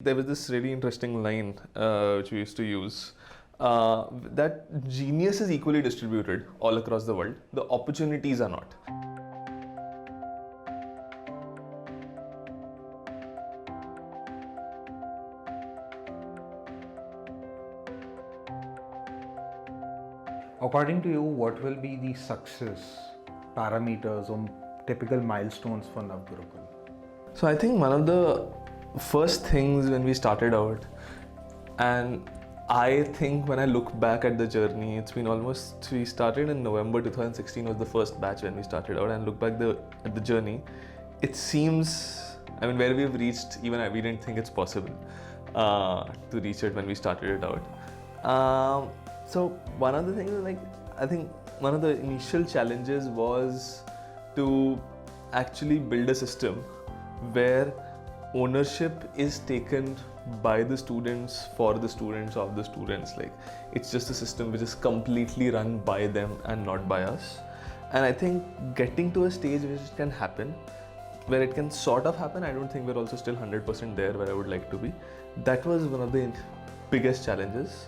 There was this really interesting line which we used to use that genius is equally distributed all across the world. The opportunities are not. According to you, what will be the success parameters or typical milestones for Navgurukul? So I think one of the first things when we started out, and I think when I look back at the journey, it's been almost, we started in November 2016 was the first batch when we started out, and look back at the journey, it seems, I mean, where we've reached, even we didn't think it's possible to reach it when we started it out. So one of the things, like, I think one of the initial challenges was to actually build a system where ownership is taken by the students, for the students, of the students. Like, it's just a system which is completely run by them and not by us. And I think getting to a stage which it can happen, where it can sort of happen, I don't think we're also still 100% there where I would like to be. That was one of the biggest challenges.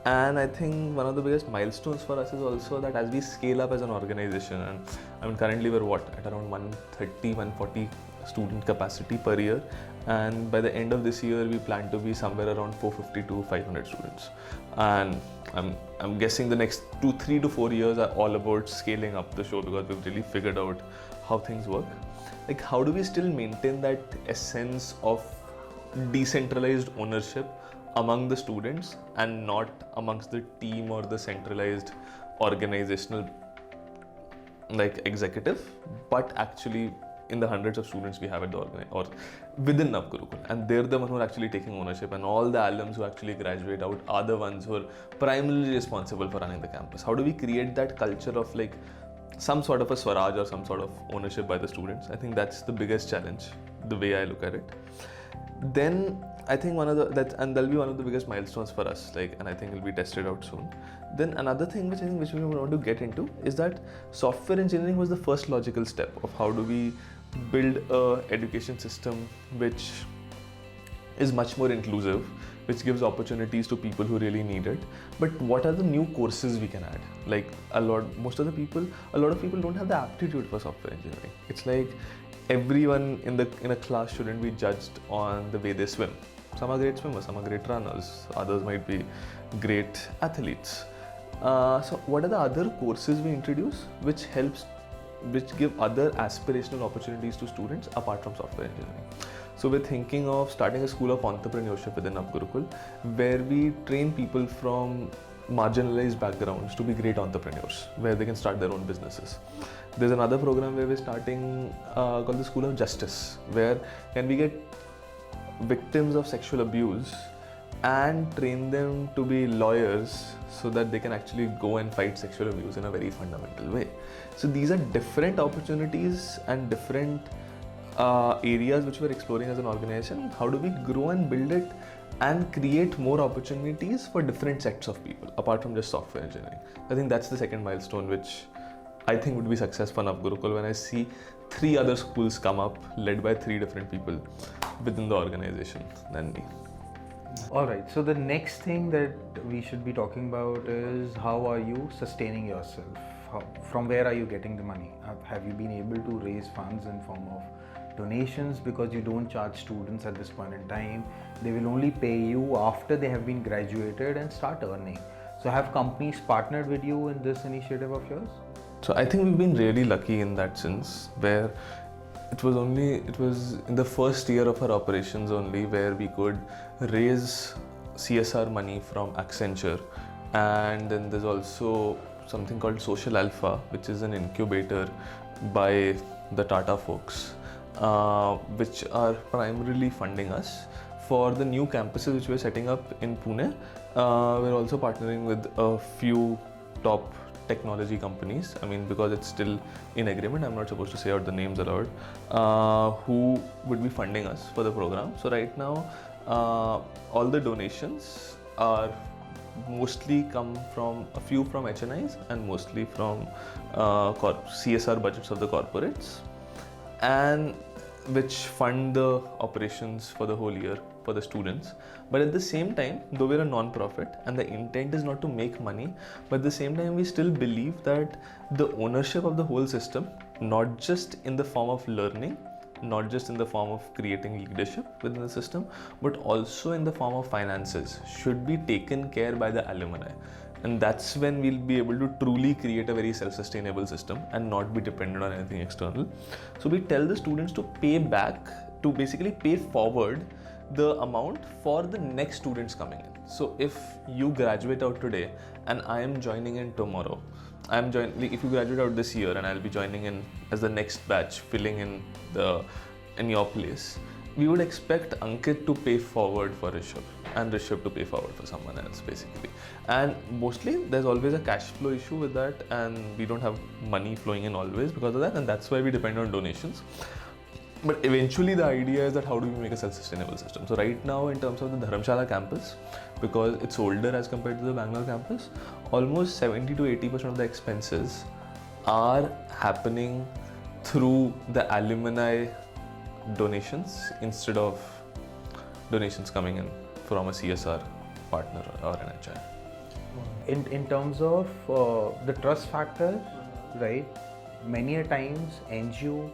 And I think one of the biggest milestones for us is also that as we scale up as an organization, and I mean, currently we're at around 130, 140 student capacity per year, and by the end of this year we plan to be somewhere around 450 to 500 students. And I'm guessing the next 3 to 4 years are all about scaling up the show, because we've really figured out how things work. Like, how do we still maintain that essence of decentralized ownership among the students and not amongst the team or the centralized organizational like executive, but actually in the hundreds of students we have at the or within Navgurukul, and they're the ones who are actually taking ownership, and all the alums who actually graduate out are the ones who are primarily responsible for running the campus. How do we create that culture of like some sort of a Swaraj or some sort of ownership by the students? I think that's the biggest challenge, the way I look at it. Then I think and that'll be one of the biggest milestones for us, like, and I think it'll be tested out soon. Then another thing which we want to get into is that software engineering was the first logical step of how do we build a education system which is much more inclusive, which gives opportunities to people who really need it. But what are the new courses we can add? Like, a lot of people don't have the aptitude for software engineering. It's like everyone in a class shouldn't be judged on the way they swim. Some are great swimmers, some are great runners, others might be great athletes. So what are the other courses we introduce which give other aspirational opportunities to students apart from software engineering? So we're thinking of starting a school of entrepreneurship within Navgurukul, where we train people from marginalized backgrounds to be great entrepreneurs, where they can start their own businesses. There's another program where we're starting called the School of Justice, where can we get victims of sexual abuse and train them to be lawyers so that they can actually go and fight sexual abuse in a very fundamental way. So these are different opportunities and different areas which we're exploring as an organization. How do we grow and build it and create more opportunities for different sets of people apart from just software engineering? I think that's the second milestone which I think would be success for Navgurukul, when I see 3 other schools come up led by 3 different people within the organization than me. Alright, so the next thing that we should be talking about is how are you sustaining yourself? From where are you getting the money? Have you been able to raise funds in form of donations? Because you don't charge students at this point in time. They will only pay you after they have been graduated and start earning. So have companies partnered with you in this initiative of yours? So I think we've been really lucky in that sense, where it was in the first year of our operations only where we could raise CSR money from Accenture. And then there's also something called Social Alpha, which is an incubator by the Tata folks, which are primarily funding us for the new campuses which we're setting up in Pune. We're also partnering with a few top technology companies. I mean, because it's still in agreement, I'm not supposed to say out the names aloud, who would be funding us for the program. So right now, all the donations are mostly come from a few from HNIs and mostly from CSR budgets of the corporates, and which fund the operations for the whole year. for the students. But at the same time, though we're a non-profit and the intent is not to make money, but at the same time we still believe that the ownership of the whole system, not just in the form of learning, not just in the form of creating leadership within the system, but also in the form of finances, should be taken care by the alumni. And that's when we'll be able to truly create a very self-sustainable system and not be dependent on anything external. So we tell the students to pay back, to basically pay forward the amount for the next students coming in. So if you graduate out today and I am joining in tomorrow, if you graduate out this year and I'll be joining in as the next batch, filling in your place, we would expect Ankit to pay forward for Rishabh and Rishabh to pay forward for someone else, basically. And mostly there's always a cash flow issue with that, and we don't have money flowing in always because of that, and that's why we depend on donations. But eventually the idea is that how do we make a self-sustainable system? So right now, in terms of the Dharamshala campus, because it's older as compared to the Bangalore campus, almost 70 to 80% of the expenses are happening through the alumni donations instead of donations coming in from a CSR partner or an HI. In terms of the trust factor, right? Many a times NGO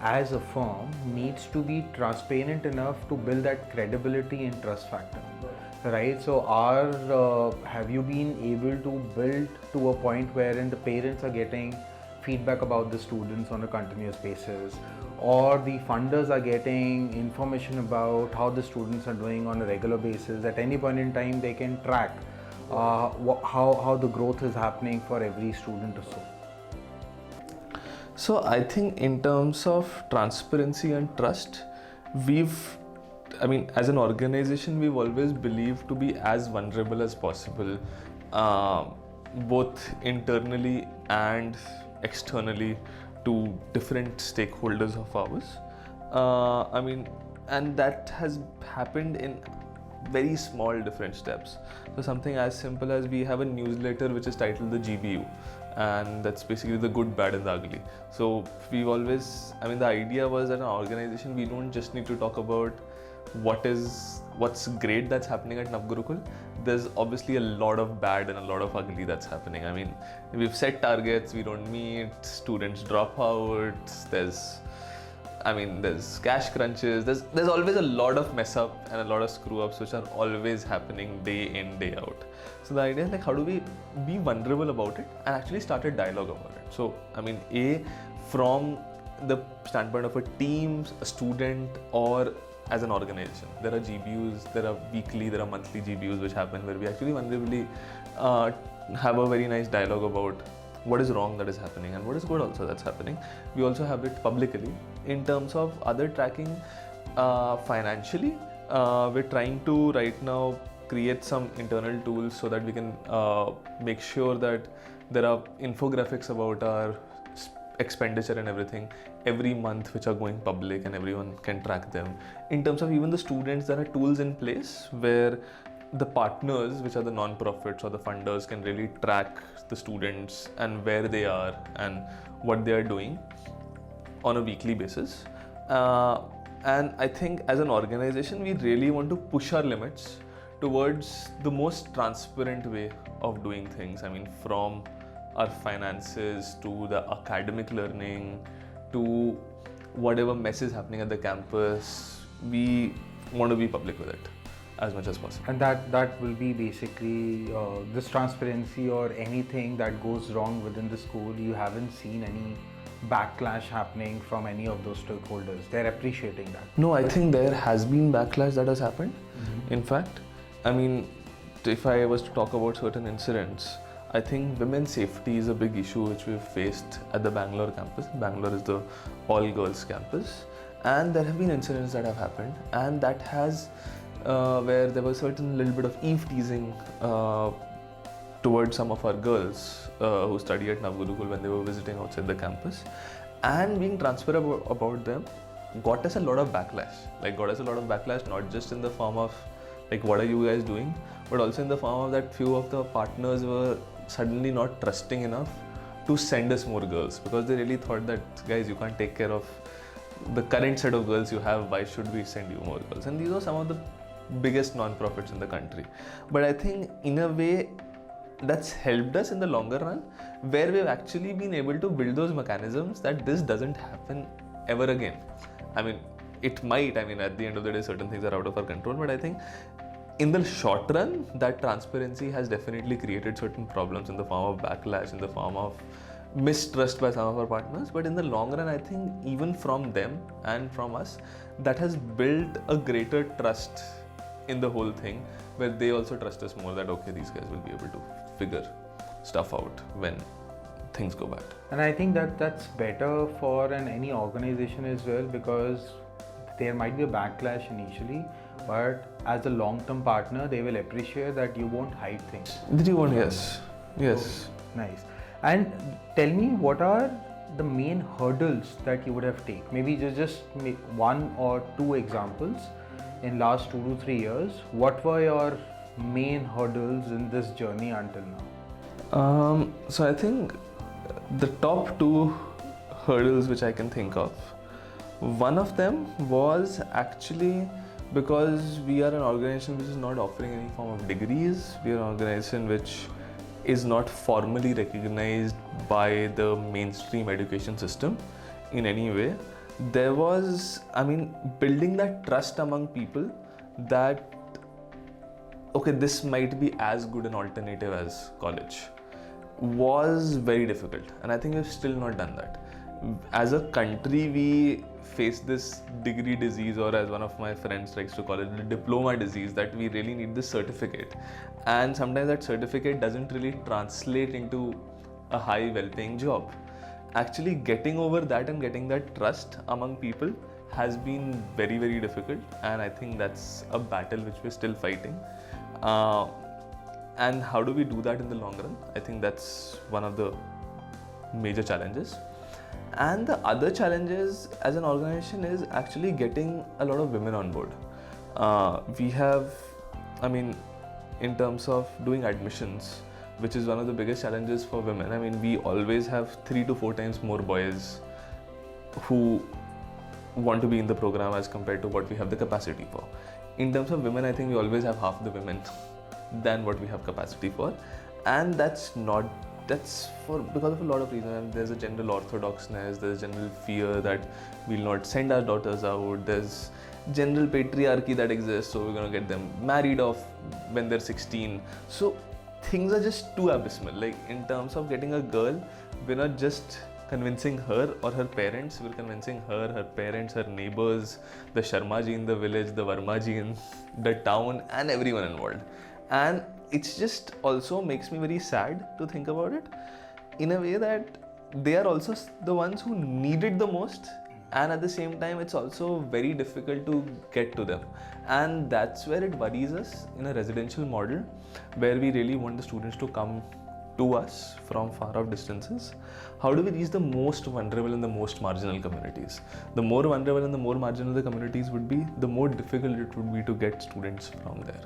as a firm needs to be transparent enough to build that credibility and trust factor, right? So have you been able to build to a point wherein the parents are getting feedback about the students on a continuous basis, or the funders are getting information about how the students are doing on a regular basis? At any point in time they can track how the growth is happening for every student or so? So I think in terms of transparency and trust, as an organization, we've always believed to be as vulnerable as possible, both internally and externally to different stakeholders of ours. And that has happened in very small different steps. So something as simple as we have a newsletter which is titled the GBU, and that's basically the good, bad and the ugly. So we've always, the idea was that an organization, we don't just need to talk about what's great that's happening at Navgurukul. There's obviously a lot of bad and a lot of ugly that's happening. We've set targets, we don't meet, students drop out, there's cash crunches, there's always a lot of mess up and a lot of screw ups which are always happening day in, day out. So the idea is like, how do we be vulnerable about it and actually start a dialogue about it? So, from the standpoint of a team, a student, or as an organization, there are GBUs, there are weekly, there are monthly GBUs which happen where we actually vulnerably have a very nice dialogue about what is wrong that is happening and what is good also that's happening. We also have it publicly. In terms of other tracking, financially, we're trying to right now create some internal tools so that we can make sure that there are infographics about our expenditure and everything every month which are going public and everyone can track them. In terms of even the students, there are tools in place where the partners, which are the non-profits or the funders, can really track the students and where they are and what they are doing on a weekly basis. And I think as an organization, we really want to push our limits towards the most transparent way of doing things. From our finances to the academic learning to whatever mess is happening at the campus, we want to be public with it as much as possible. And that will be basically this transparency, or anything that goes wrong within the school, you haven't seen any backlash happening from any of those stakeholders. They're appreciating that. No, I think there has been backlash that has happened. In fact, if I was to talk about certain incidents, I think women's safety is a big issue which we've faced at the Bangalore campus. Bangalore is the all-girls campus, and there have been incidents that have happened, and that has where there was certain little bit of eve teasing towards some of our girls who study at Navgurukul when they were visiting outside the campus, and being transparent about them got us a lot of backlash. Not just in the form of like, what are you guys doing, but also in the form of that few of the partners were suddenly not trusting enough to send us more girls, because they really thought that, guys, you can't take care of the current set of girls you have, why should we send you more girls? And these are some of the biggest non-profits in the country. But I think in a way that's helped us in the longer run, where we've actually been able to build those mechanisms that this doesn't happen ever again. I mean, it might, I mean, at the end of the day, certain things are out of our control, but I think in the short run, that transparency has definitely created certain problems in the form of backlash, in the form of mistrust by some of our partners. But in the long run, I think even from them and from us, that has built a greater trust in the whole thing, where they also trust us more that, okay, these guys will be able to figure stuff out when things go bad. And I think that that's better for any organization as well, because there might be a backlash initially, but as a long-term partner, they will appreciate that you won't hide things. Did you want? Yes. Yes. Nice. And tell me, what are the main hurdles that you would have taken? Maybe just make 1 or 2 examples in last 2 to 3 years. What were your main hurdles in this journey until now? So I think the top 2 hurdles which I can think of, one of them was actually because we are an organization which is not offering any form of degrees. We are an organization which is not formally recognized by the mainstream education system in any way. There was, I mean, building that trust among people that, okay, this might be as good an alternative as college, was very difficult, and I think we've still not done that. As a country, we face this degree disease, or as one of my friends likes to call it, the diploma disease, that we really need this certificate, and sometimes that certificate doesn't really translate into a high well-paying job. Actually getting over that and getting that trust among people has been very, very difficult, and I think that's a battle which we're still fighting. And how do we do that in the long run? I think that's one of the major challenges. And the other challenges as an organization is actually getting a lot of women on board. We have, I mean, in terms of doing admissions, which is one of the biggest challenges for women. I mean, we always have 3 to 4 times more boys who want to be in the program as compared to what we have the capacity for. In terms of women, I think we always have half the women than what we have capacity for, and that's because of a lot of reasons. And there's a general orthodoxness, there's general fear that we'll not send our daughters out, there's general patriarchy that exists, so we're going to get them married off when they're 16. So things are just too abysmal. Like, in terms of getting a girl, we're not just convincing her or her parents, we're convincing her, her parents, her neighbors, the Sharma ji in the village, the Verma ji in the town, and everyone involved. And it's just also makes me very sad to think about it, in a way that they are also the ones who need it the most, and at the same time it's also very difficult to get to them. And that's where it worries us in a residential model, where we really want the students to come to us from far off distances. How do we reach the most vulnerable and the most marginal communities? The more vulnerable and the more marginal the communities would be, the more difficult it would be to get students from there.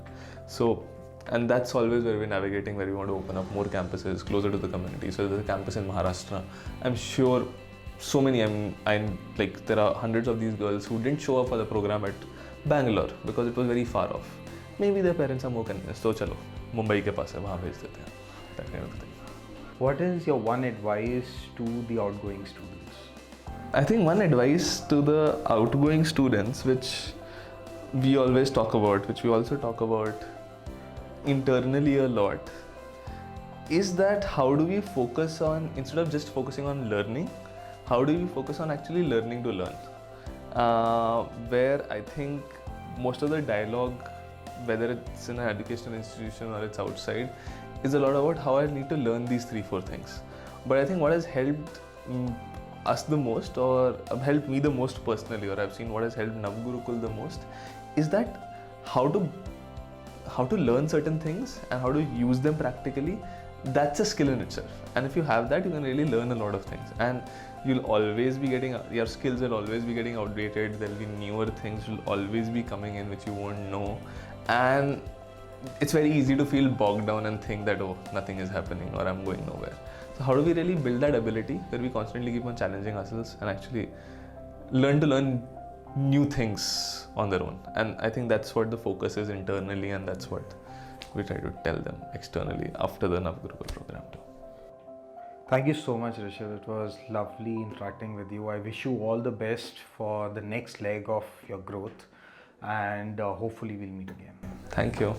So, and that's always where we're navigating, where we want to open up more campuses closer to the community. So there's a campus in Maharashtra. I'm sure so many, I'm like, there are hundreds of these girls who didn't show up for the program at Bangalore because it was very far off. Maybe their parents are more convinced, so chalo, Mumbai ke paas hai, wahan bhej dete hain. That kind of thing. What is your one advice to the outgoing students? I think one advice to the outgoing students, which we always talk about, which we also talk about internally a lot, is that how do we focus on, instead of just focusing on learning, how do we focus on actually learning to learn? Where I think most of the dialogue, whether it's in an educational institution or it's outside, is a lot about how I need to learn these 3-4 things. But I think what has helped us the most, or helped me the most personally, or I've seen what has helped Navgurukul the most, is that how to learn certain things and how to use them practically. That's a skill in itself, and if you have that, you can really learn a lot of things, and you'll always be getting, your skills will always be getting outdated. There'll be newer things will always be coming in which you won't know, and it's very easy to feel bogged down and think that, oh, nothing is happening or I'm going nowhere. So how do we really build that ability where we constantly keep on challenging ourselves and actually learn to learn new things on their own. And I think that's what the focus is internally, and that's what we try to tell them externally after the Navgurukul program too. Thank you so much, Rishabh. It was lovely interacting with you. I wish you all the best for the next leg of your growth, and hopefully we'll meet again. Thank you.